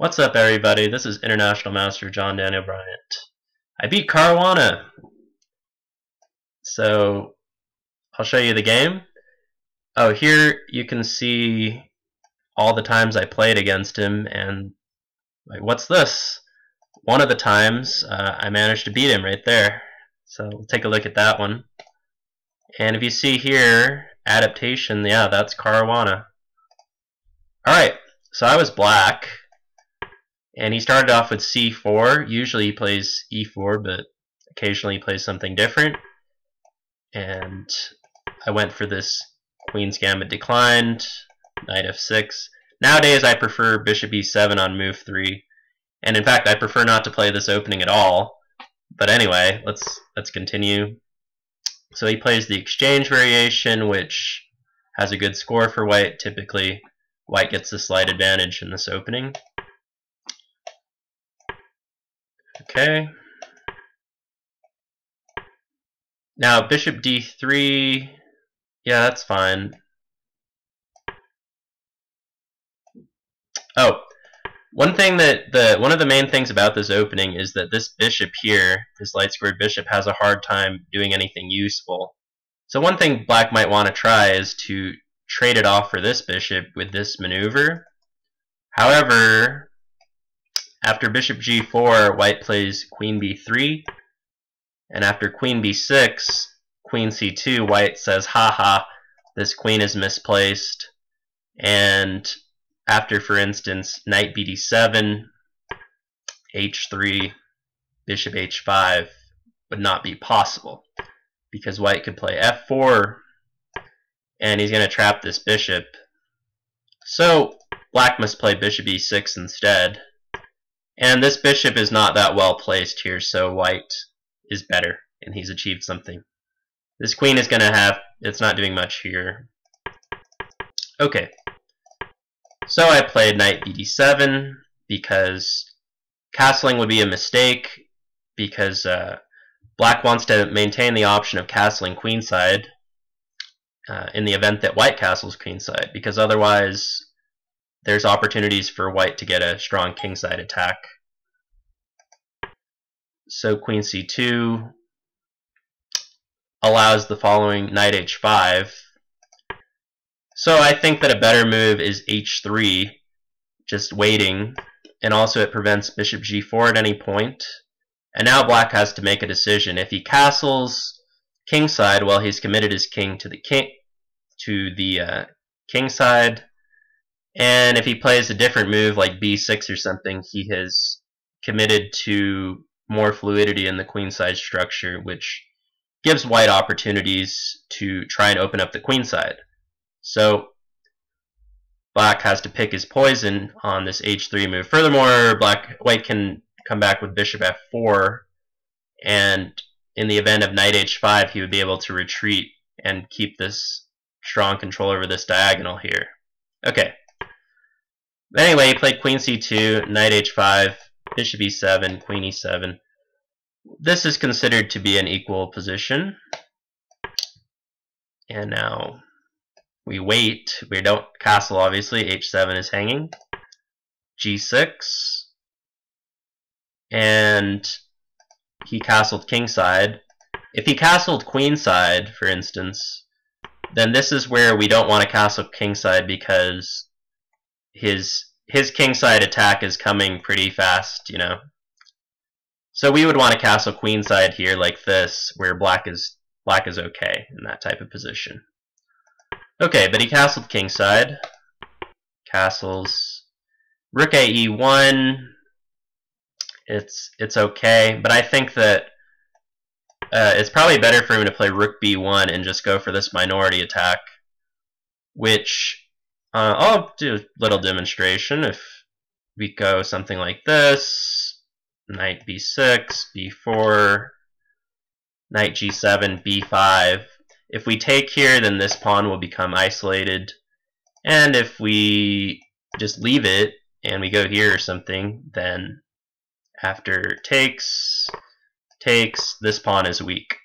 What's up, everybody? This is International Master John Daniel Bryant. I beat Caruana, so I'll show you the game. Oh, here you can see all the times I played against him, and like, what's this? One of the times I managed to beat him right there. So we'll take a look at that one. And if you see here, adaptation, yeah, that's Caruana. Alright, so I was black. And he started off with c4. Usually he plays e4, but occasionally he plays something different. And I went for this Queen's Gambit declined, Knight f6. Nowadays I prefer Bishop e7 on move 3. And in fact I prefer not to play this opening at all. But anyway, let's continue. So he plays the exchange variation, which has a good score for white. Typically white gets the slight advantage in this opening. Okay. Now bishop d3, yeah, that's fine. Oh, one of the main things about this opening is that this bishop here, this light squared bishop, has a hard time doing anything useful. So one thing black might want to try is to trade it off for this bishop with this maneuver. However, after bishop g4, white plays queen b3, and after queen b6, queen c2, white says, haha, this queen is misplaced. And after, for instance, knight bd7, h3, bishop h5 would not be possible, because white could play f4, and he's going to trap this bishop. So black must play bishop e6 instead. And this bishop is not that well placed here, so white is better, and he's achieved something. This queen is going to have, it's not doing much here. Okay, so I played knight bd7 because castling would be a mistake, because black wants to maintain the option of castling queenside in the event that white castles queenside, because otherwise there's opportunities for white to get a strong kingside attack. So queen c2 allows the following, knight h5. So I think that a better move is h3, just waiting, and also it prevents bishop g4 at any point. And now black has to make a decision. If he castles kingside, well, he's committed his king to the kingside. And if he plays a different move like b6 or something, he has committed to more fluidity in the queenside structure, which gives white opportunities to try and open up the queenside. So black has to pick his poison on this h3 move. Furthermore, white can come back with bishop f4, and in the event of knight h5, he would be able to retreat and keep this strong control over this diagonal here. Okay. Anyway, he played queen c2, knight h5, bishop e7, queen e7. This is considered to be an equal position. And now we wait. We don't castle, obviously. h7 is hanging. g6. And he castled kingside. If he castled queenside, for instance, then this is where we don't want to castle kingside, because his kingside attack is coming pretty fast, you know. So we would want to castle queenside here like this, where black is okay in that type of position. Okay, but he castled kingside. Castles rook a e1. It's okay, but I think that it's probably better for him to play rook b1 and just go for this minority attack, which I'll do a little demonstration. If we go something like this, knight b6, b4, knight g7, b5. If we take here, then this pawn will become isolated. And if we just leave it and we go here or something, then after takes, this pawn is weak.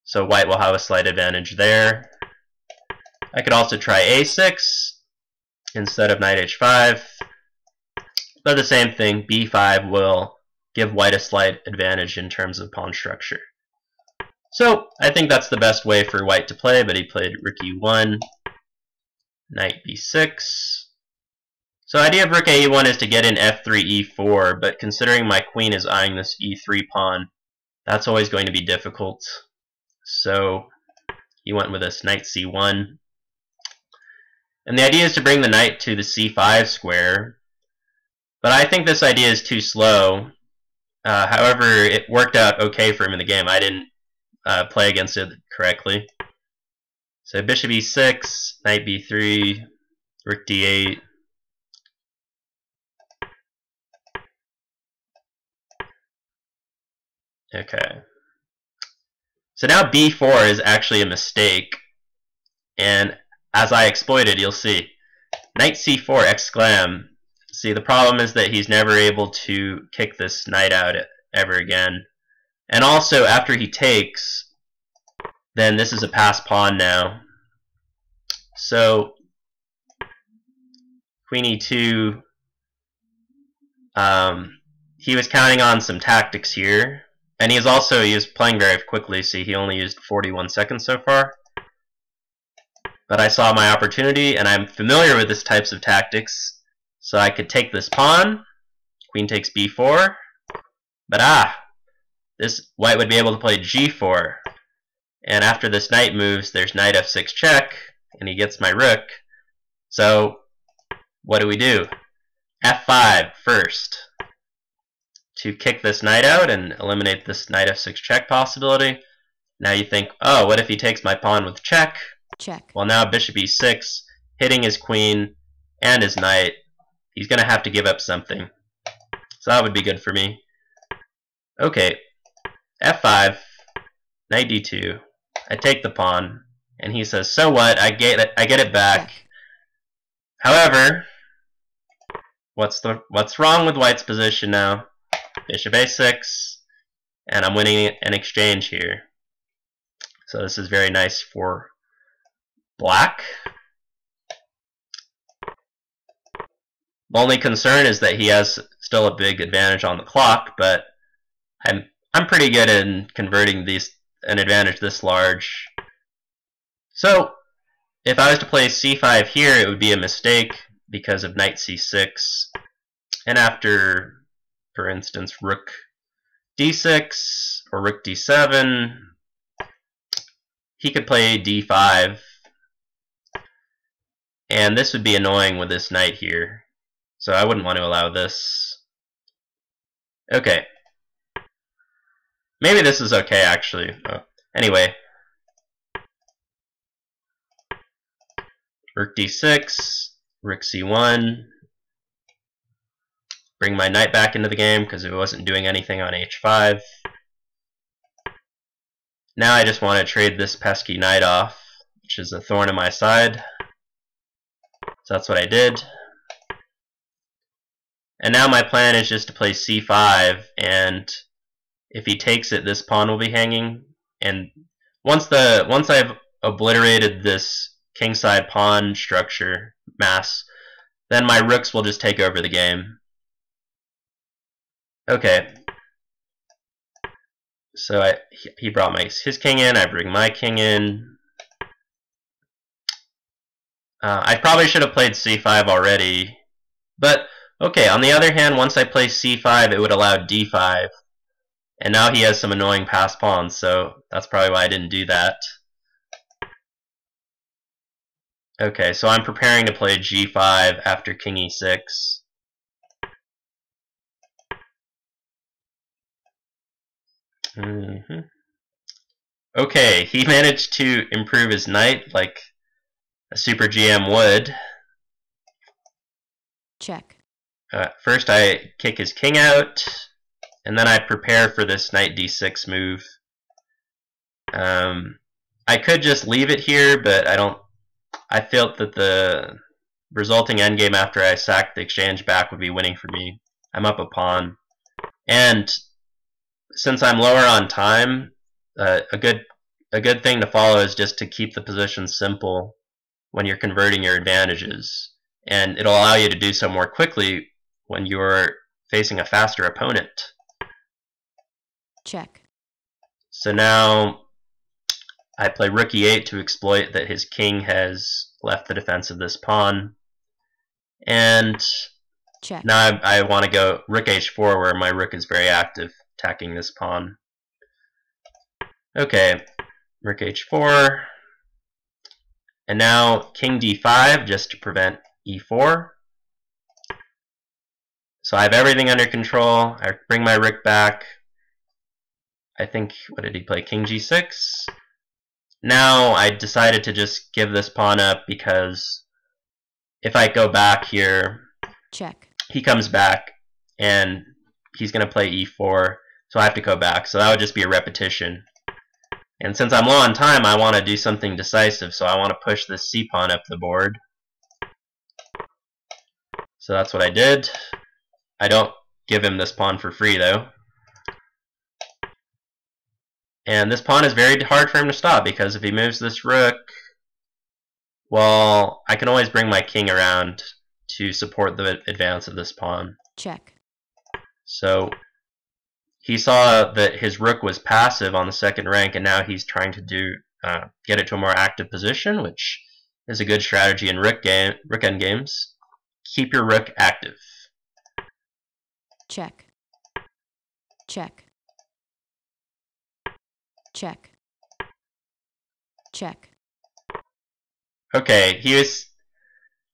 So white will have a slight advantage there. I could also try a6 instead of knight h5. But the same thing, b5 will give white a slight advantage in terms of pawn structure. So I think that's the best way for white to play, but he played rook e1, knight b6. So the idea of rook a1 is to get in f3, e4, but considering my queen is eyeing this e3 pawn, that's always going to be difficult. So he went with this knight c1. And the idea is to bring the knight to the c5 square, but I think this idea is too slow. However, it worked out okay for him in the game. I didn't play against it correctly. So bishop e6, knight b3, rook d8. Okay. So now b4 is actually a mistake, and as I exploited, you'll see. Knight c4 exclam. See, the problem is that he's never able to kick this knight out ever again. And also, after he takes, then this is a passed pawn now. So, queen e2, he was counting on some tactics here. And he was playing very quickly, see, he only used 41 seconds so far. But I saw my opportunity, and I'm familiar with this types of tactics, so I could take this pawn, queen takes b4, but this white would be able to play g4, and after this knight moves, there's knight f6 check, and he gets my rook. So what do? f5 first, to kick this knight out and eliminate this knight f6 check possibility. Now you think, oh, what if he takes my pawn with check? Check. Well, now bishop e6, hitting his queen and his knight. He's going to have to give up something. So that would be good for me. Okay, f5, knight d2. I take the pawn, and he says, so what? I get it back. Check. However, what's wrong with white's position now? Bishop a6, and I'm winning an exchange here. So this is very nice for black. The only concern is that he has still a big advantage on the clock, but I'm pretty good in converting an advantage this large. So if I was to play c5 here, it would be a mistake because of knight c6. And after, for instance, rook d6 or rook d7, he could play d5. And this would be annoying with this knight here. So I wouldn't want to allow this. Okay. Maybe this is okay, actually. Anyway. Rook d6, rook c1. Bring my knight back into the game because it wasn't doing anything on h5. Now I just want to trade this pesky knight off, which is a thorn in my side. So that's what I did. And now my plan is just to play c5, and if he takes it, this pawn will be hanging. And once I've obliterated this kingside pawn structure mass, then my rooks will just take over the game. Okay. So he brought his king in, I bring my king in. I probably should have played c5 already, but okay, on the other hand, once I play c5, it would allow d5, and now he has some annoying passed pawns, so that's probably why I didn't do that. Okay, so I'm preparing to play g5 after king e6. Okay, he managed to improve his knight like a super GM would. Check. First I kick his king out, and then I prepare for this knight d6 move. I could just leave it here, but I felt that the resulting endgame after I sacked the exchange back would be winning for me. I'm up a pawn, and since I'm lower on time, a good thing to follow is just to keep the position simple when you're converting your advantages, and it'll allow you to do so more quickly when you're facing a faster opponent. Check. So now I play rook e8 to exploit that his king has left the defense of this pawn. And check. Now I want to go rook h4, where my rook is very active, attacking this pawn. Okay, rook h4. And now king d5, just to prevent e4. So I have everything under control. I bring my rook back. I think, what did he play? King g6. Now I decided to just give this pawn up, because if I go back here, check, he comes back and he's going to play e4, so I have to go back. So that would just be a repetition. And since I'm low on time, I want to do something decisive, so I want to push this c pawn up the board. So that's what I did. I don't give him this pawn for free, though. And this pawn is very hard for him to stop, because if he moves this rook, well, I can always bring my king around to support the advance of this pawn. check, So he saw that his rook was passive on the second rank, and now he's trying to get it to a more active position, which is a good strategy in rook end games. Keep your rook active. check, check, check, check. Okay,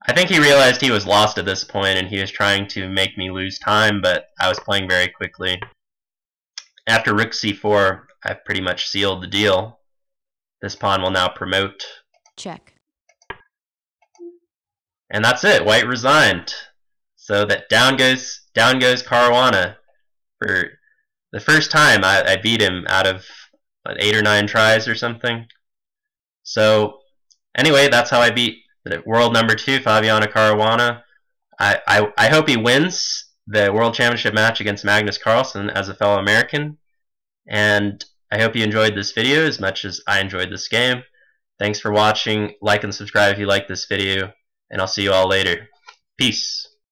I think he realized he was lost at this point, and he was trying to make me lose time, but I was playing very quickly. After rook c4, I've pretty much sealed the deal. This pawn will now promote. Check. And that's it. White resigned. So that down goes Caruana. For the first time, I beat him out of 8 or 9 tries or something. So anyway, that's how I beat world number 2, Fabiano Caruana. I hope he wins the World Championship match against Magnus Carlsen as a fellow American. And I hope you enjoyed this video as much as I enjoyed this game. Thanks for watching. Like and subscribe if you like this video. And I'll see you all later. Peace.